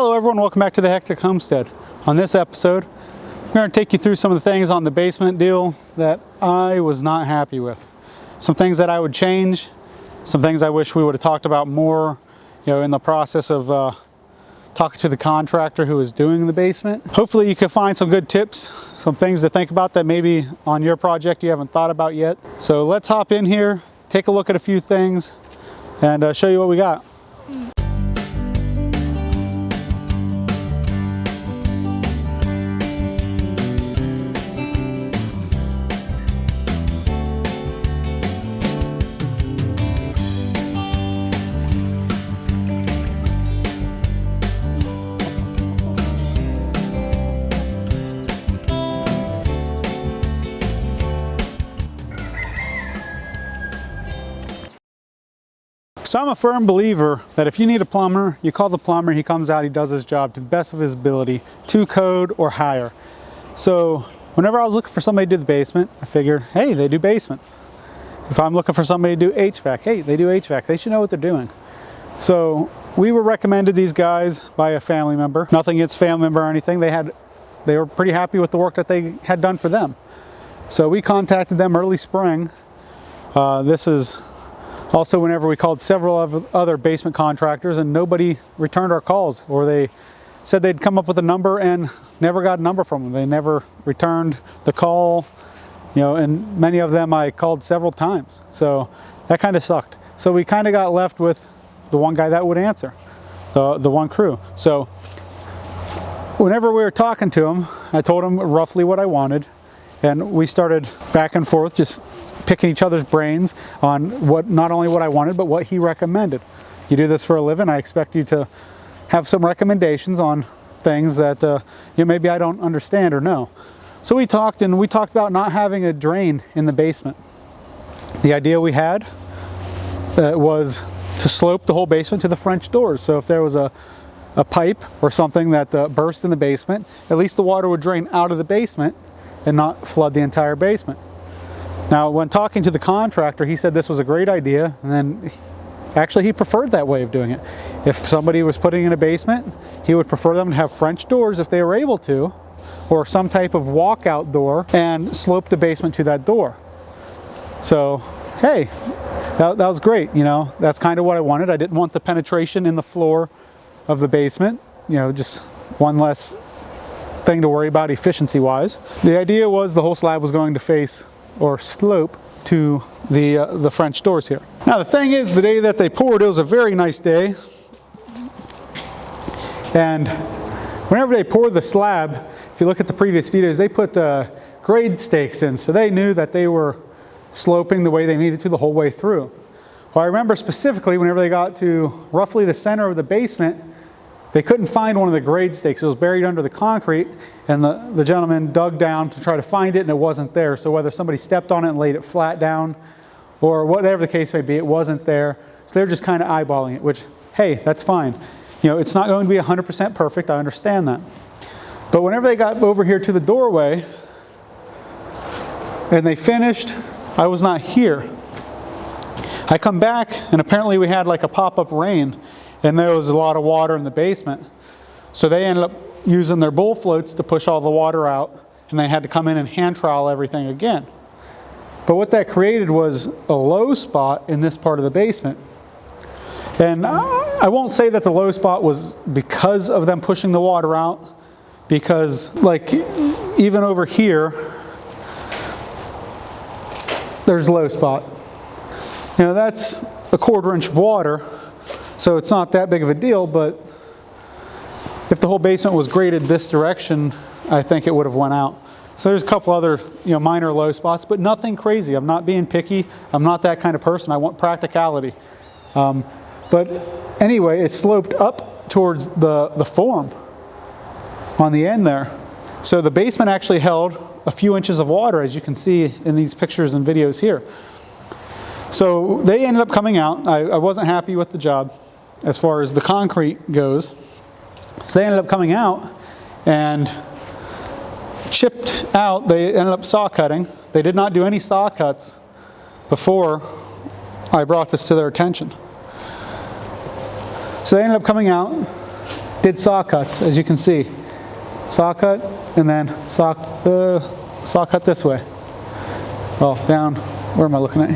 Hello everyone, welcome back to the Hectic Homestead. On this episode, I'm going to take you through some of the things on the basement deal that I was not happy with. Some things that I would change, some things I wish we would have talked about more, in the process of talking to the contractor who is doing the basement. Hopefully you can find some good tips, some things to think about that maybe on your project you haven't thought about yet. So let's hop in here, take a look at a few things, and show you what we got. So I'm a firm believer that if you need a plumber, you call the plumber, he comes out, he does his job to the best of his ability, to code or higher. So whenever I was looking for somebody to do the basement, I figured, hey, they do basements. If I'm looking for somebody to do HVAC, hey, they do HVAC. They should know what they're doing. So we were recommended these guys by a family member. Nothing against family member or anything. They were pretty happy with the work that they had done for them. So we contacted them early spring. This is also whenever we called several other basement contractors and nobody returned our calls, or they said they'd come up with a number and never got a number from them. They never returned the call, and many of them I called several times. So that kind of sucked. So we kind of got left with the one guy that would answer, the one crew. So whenever we were talking to him, I told him roughly what I wanted, and we started back and forth just picking each other's brains on not only what I wanted, but what he recommended. You do this for a living, I expect you to have some recommendations on things that maybe I don't understand or know. So we talked about not having a drain in the basement. The idea we had was to slope the whole basement to the French doors. So if there was a pipe or something that burst in the basement, at least the water would drain out of the basement and not flood the entire basement. Now, when talking to the contractor, he said this was a great idea, and then actually he preferred that way of doing it. If somebody was putting in a basement, he would prefer them to have French doors if they were able to, or some type of walkout door, and slope the basement to that door. So, hey, that was great. That's kind of what I wanted. I didn't want the penetration in the floor of the basement, just one less thing to worry about efficiency-wise. The idea was the whole slab was going to face or slope to the French doors here. Now the thing is, the day that they poured, it was a very nice day, and whenever they poured the slab, if you look at the previous videos, they put grade stakes in, so they knew that they were sloping the way they needed to the whole way through. Well, I remember specifically whenever they got to roughly the center of the basement, they couldn't find one of the grade stakes. It was buried under the concrete, and the gentleman dug down to try to find it, and it wasn't there. So whether somebody stepped on it and laid it flat down, or whatever the case may be, it wasn't there. So they're just kind of eyeballing it, which, hey, that's fine. It's not going to be 100% perfect, I understand that. But whenever they got over here to the doorway, and they finished, I was not here. I come back, and apparently we had like a pop-up rain, and there was a lot of water in the basement. So they ended up using their bull floats to push all the water out, and they had to come in and hand trowel everything again. But what that created was a low spot in this part of the basement. And I won't say that the low spot was because of them pushing the water out, because like even over here, there's a low spot. That's a 1/4 inch of water. So it's not that big of a deal, but if the whole basement was graded this direction, I think it would have went out. So there's a couple other minor low spots, but nothing crazy. I'm not being picky. I'm not that kind of person. I want practicality. But anyway, it sloped up towards the form on the end there. So the basement actually held a few inches of water, as you can see in these pictures and videos here. So they ended up coming out. I wasn't happy with the job as far as the concrete goes. So they ended up coming out and chipped out. They ended up saw cutting. They did not do any saw cuts before I brought this to their attention. So they ended up coming out, did saw cuts, as you can see. Saw cut, and then saw cut this way. Well, down, where am I looking at?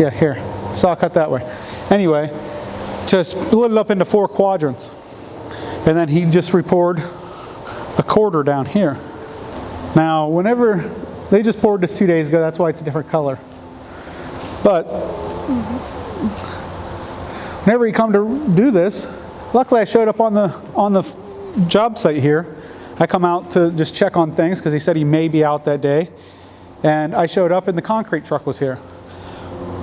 Yeah, here. Saw cut that way. Anyway, to split it up into 4 quadrants. And then he just poured the quarter down here. Now, whenever, they just poured this 2 days ago, that's why it's a different color. But, whenever you come to do this, luckily I showed up on the job site here. I come out to just check on things because he said he may be out that day. And I showed up and the concrete truck was here.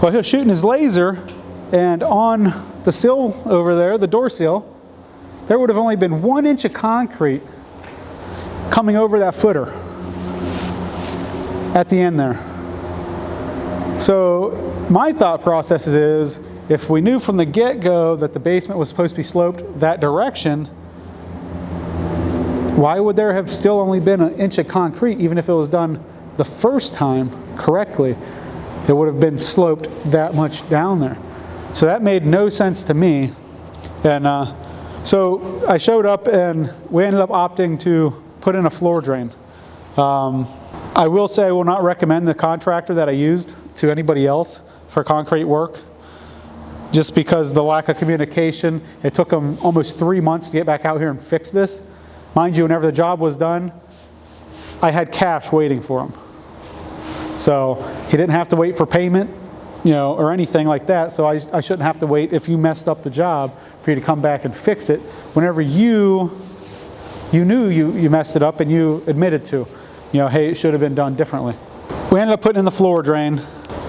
Well, he was shooting his laser, and on the sill over there, the door sill, there would have only been 1 inch of concrete coming over that footer at the end there. So my thought process is, if we knew from the get-go that the basement was supposed to be sloped that direction, why would there have still only been 1 inch of concrete, even if it was done the first time correctly? It would have been sloped that much down there. So that made no sense to me. And so I showed up and we ended up opting to put in a floor drain. I will say I will not recommend the contractor that I used to anybody else for concrete work, just because the lack of communication. It took them almost 3 months to get back out here and fix this. Mind you, whenever the job was done, I had cash waiting for him. So he didn't have to wait for payment, you know, or anything like that. So I shouldn't have to wait if you messed up the job for you to come back and fix it whenever you knew you messed it up and you admitted to, you know, hey, it should have been done differently. We ended up putting in the floor drain,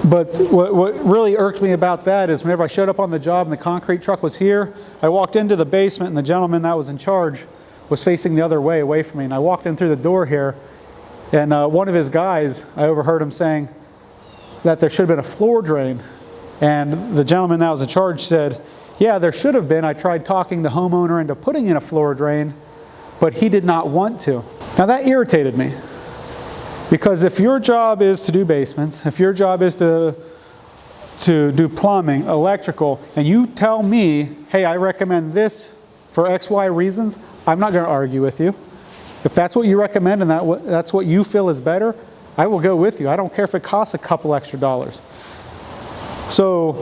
but what really irked me about that is whenever I showed up on the job and the concrete truck was here, I walked into the basement and the gentleman that was in charge was facing the other way, away from me. And I walked in through the door here, and one of his guys, I overheard him saying that there should have been a floor drain. And the gentleman that was in charge said, yeah, there should have been. I tried talking the homeowner into putting in a floor drain, but he did not want to. Now that irritated me, because if your job is to do basements, if your job is to do plumbing, electrical, and you tell me, hey, I recommend this for X, Y reasons, I'm not going to argue with you. If that's what you recommend and that's what you feel is better, I will go with you. I don't care if it costs a couple extra dollars. So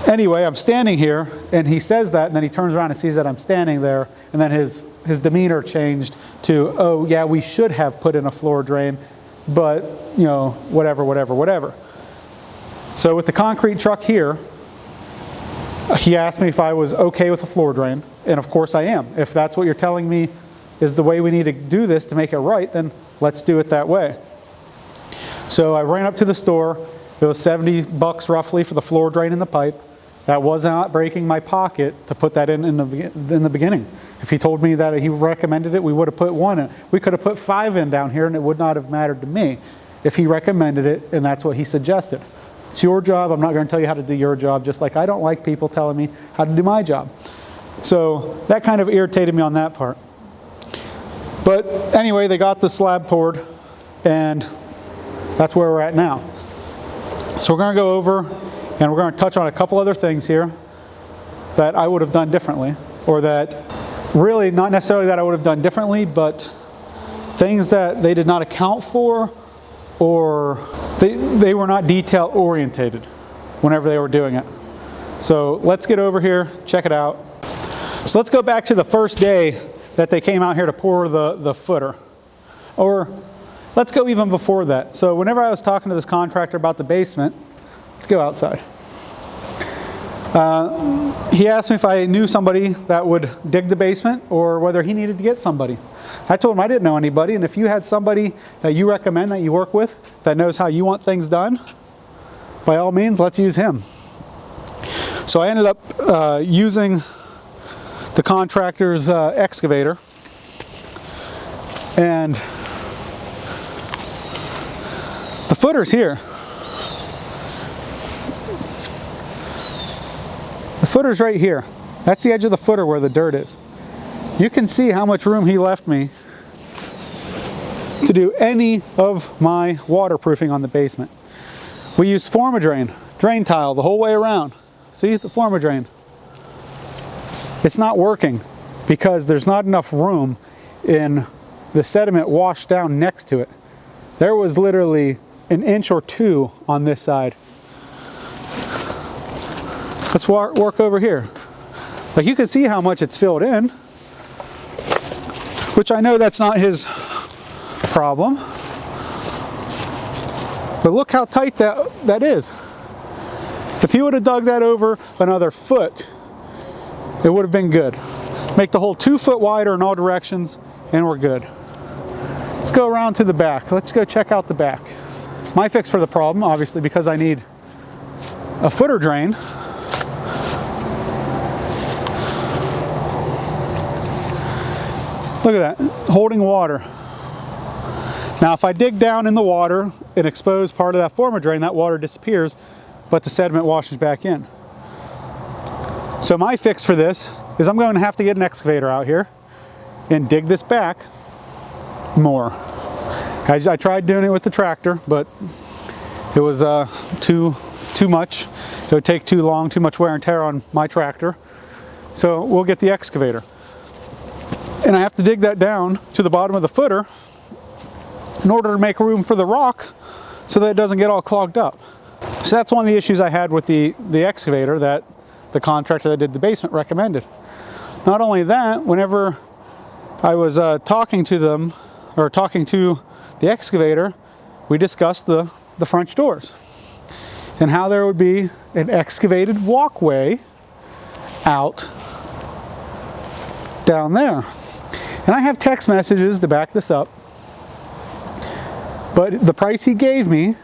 anyway, I'm standing here and he says that, and then he turns around and sees that I'm standing there, and then his demeanor changed to, oh yeah, we should have put in a floor drain, but you know, whatever. So with the concrete truck here, he asked me if I was okay with a floor drain, and of course I am. If that's what you're telling me is the way we need to do this to make it right, then let's do it that way. So I ran up to the store. It was $70 roughly for the floor drain and the pipe. That was not breaking my pocket to put that in the beginning. If he told me that he recommended it, we would have put 1 in. We could have put 5 in down here and it would not have mattered to me if he recommended it and that's what he suggested. It's your job. I'm not going to tell you how to do your job, just like I don't like people telling me how to do my job. So that kind of irritated me on that part. But anyway, they got the slab poured, and that's where we're at now. So we're going to go over and we're going to touch on a couple other things here that I would have done differently, or that really not necessarily that I would have done differently, but things that they did not account for, or they were not detail orientated whenever they were doing it. So let's get over here, check it out. So let's go back to the first day that they came out here to pour the footer. Or let's go even before that. So whenever I was talking to this contractor about the basement, let's go outside. He asked me if I knew somebody that would dig the basement or whether he needed to get somebody. I told him I didn't know anybody, and if you had somebody that you recommend that you work with that knows how you want things done, by all means, let's use him. So I ended up using the contractor's excavator, and the footer's here. The footer's right here. That's the edge of the footer where the dirt is. You can see how much room he left me to do any of my waterproofing on the basement. We used Formadrain, drain tile the whole way around. See the Formadrain? It's not working. because there's not enough room in the sediment washed down next to it. There was literally an inch or two on this side. Let's work over here. Like, you can see how much it's filled in, which I know that's not his problem. But look how tight that is. If he would have dug that over another foot, it would have been good. Make the hole 2 foot wider in all directions, and we're good. Let's go around to the back. Let's go check out the back. My fix for the problem, obviously, because I need a footer drain. Look at that, holding water. Now, if I dig down in the water and expose part of that former drain, that water disappears, but the sediment washes back in. So my fix for this is I'm going to have to get an excavator out here and dig this back more. I tried doing it with the tractor, but it was too much. It would take too long, too much wear and tear on my tractor. So we'll get the excavator. And I have to dig that down to the bottom of the footer in order to make room for the rock so that it doesn't get all clogged up. So that's one of the issues I had with the excavator that the contractor that did the basement recommended. Not only that, whenever I was talking to them, or talking to the excavator, we discussed the French doors and how there would be an excavated walkway out down there. And I have text messages to back this up, but the price he gave me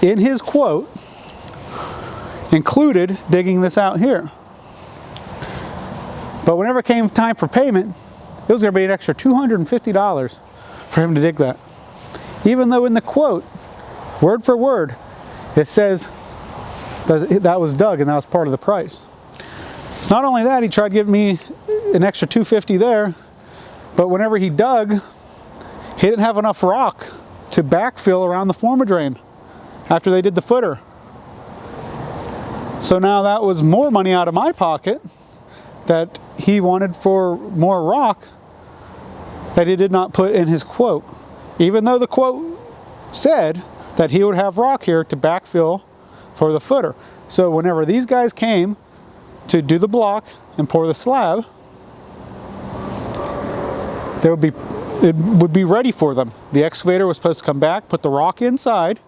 in his quote included digging this out here. But whenever it came time for payment, it was going to be an extra $250 for him to dig that. Even though in the quote, word for word, it says that that was dug and that was part of the price. It's not only that, he tried to give me an extra $250 there, but whenever he dug, he didn't have enough rock to backfill around the former drain after they did the footer. So now that was more money out of my pocket that he wanted for more rock that he did not put in his quote. Even though the quote said that he would have rock here to backfill for the footer. So whenever these guys came to do the block and pour the slab, it would be ready for them. The excavator was supposed to come back, put the rock inside,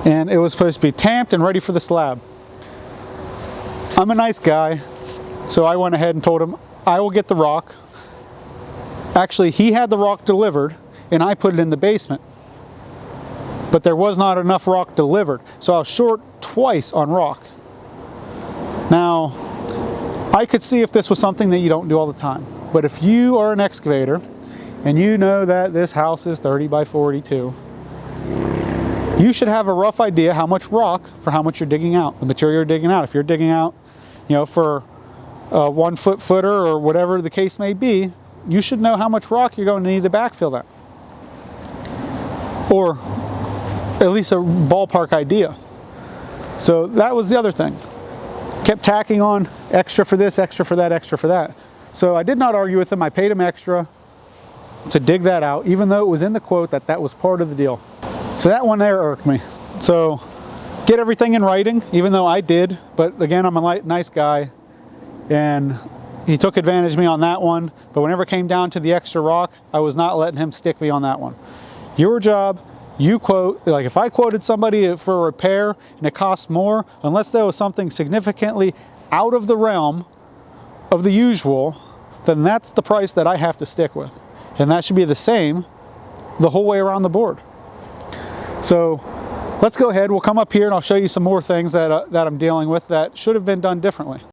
and it was supposed to be tamped and ready for the slab. I'm a nice guy, so I went ahead and told him I will get the rock. Actually, he had the rock delivered and I put it in the basement, but there was not enough rock delivered, so I was short twice on rock. Now, I could see if this was something that you don't do all the time, but if you are an excavator and you know that this house is 30 by 42, you should have a rough idea how much rock for how much you're digging out, the material you're digging out. If you're digging out, you know, for a 1 foot footer or whatever the case may be, you should know how much rock you're going to need to backfill that. Or at least a ballpark idea. So that was the other thing. Kept tacking on extra for this, extra for that, extra for that. So I did not argue with him. I paid him extra to dig that out, even though it was in the quote that that was part of the deal. So that one there irked me. So get everything in writing, even though I did, but again, I'm a nice guy, and he took advantage of me on that one. But whenever it came down to the extra rock, I was not letting him stick me on that one. Your job, you quote, like if I quoted somebody for a repair and it cost more, unless there was something significantly out of the realm of the usual, then that's the price that I have to stick with. And that should be the same the whole way around the board. So let's go ahead, we'll come up here and I'll show you some more things that I'm dealing with that should have been done differently.